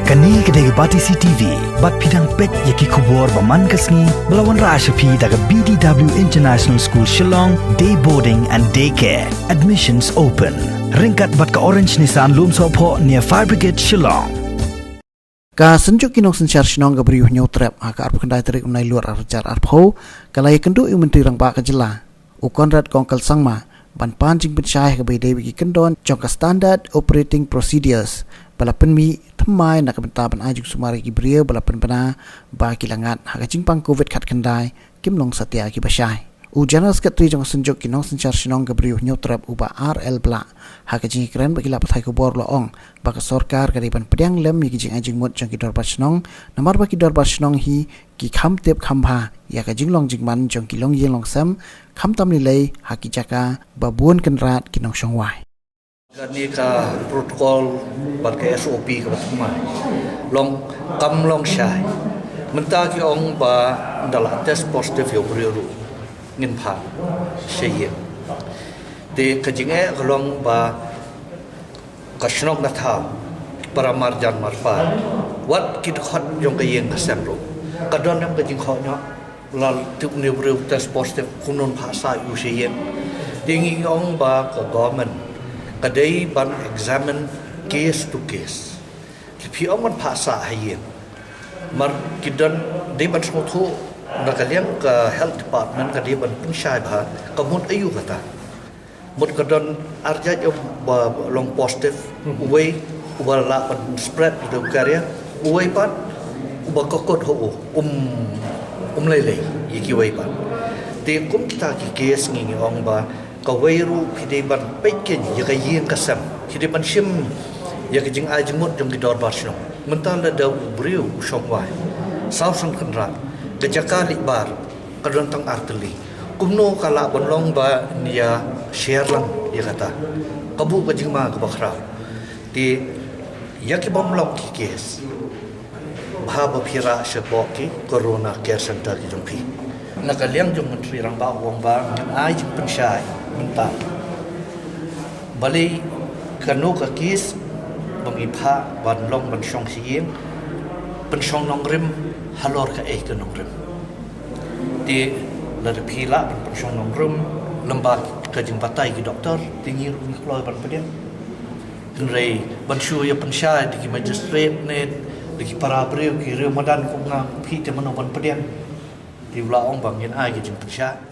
Kani kedai bati CTV, bat pidang pet yaki kubur baman kasni melawan Rashapi daga BDW International School Shillong, day boarding and daycare. Admissions open. Ringkat bat ka Orange Nissan Loom Sopo near Fire Brigade Shillong. Ka senjuk kinong sensyar sinong ga beriuh nyutrap haka arp kendai terik unai luar arjar arpho kalai kendu menteri rang ba ka jela u Konrad kongkal sangma ban panjing pensyai ga bai dewi kendon jongka standard operating procedures balapan mi thamai nak benta ban ajuk sumari ki beriu balapan bana ba kilangat haka jingpang covid khat kendai kimlong satya ki basyai u general secretary jong senjuk kinong sensyar sinong ga beriuh nyutrap u ba RL bla haka jing keren bagi la pathai ko bor loong baka sorkar ga ban pedang lem mi jing ajing mot jong ki dor basnong namar ba ki dor basnong hi ki kham tep khamba ya ka jing long jing man jong ki long yeng long sam kham tam ni lei haki jaka babun kenrat kinong shongwai Ini ka protokol pakai SOP ke semua. Long kam long syai. Mentah ki ong ba dalam tes positif yo beriru ngin pa syai. De kajinge long ba kasnok na tha para marjan marfa. Wat kit khot jong ka yeng kasem ro. Kadon nam kajing kho nyo lal tuk ni beriru tes positif kunun phasa yu syai. Dingi ong ba ka government kadai ban examine case to case. Tapi orang paksa hayin. Mar kidan dia ban semua nakalian ke health department kadai ban pensyai bah kamun ayu kata. Mud kadan arja jo long positif uai ubala ban spread di karya uai pat ubakokot ho lele iki uai pat. Dia kum kita ki case ngi orang ba kawairu hideban pekin yaga yin kasam hideban shim yaga jing ajmut jong gidor barsno mental da briu shongwai sausan kanra gejaka libar kadon tang arteli kumno kala bonlong ba niya share lang dia kata kabu gajing ma ka bakhra ti yaki bomlong ki kes bahaba phira sheboki corona care center ki jongpi nakaliang jong menteri rang ba wong ba ai jing pensyai mentah balai kanu ka kis bangipha ban long ban shong siem penshong nong rim halor ka ka nong rim di la de phila penshong nong rim lembak ka jing batai ki doktor tinggi ru kloi ban pedian rei ban shu ya pensyai di ki magistrate ne di ki para breu ki reu madan ko nga phi te mano ban pedian di ula ong bang yen ai ki jing pensyai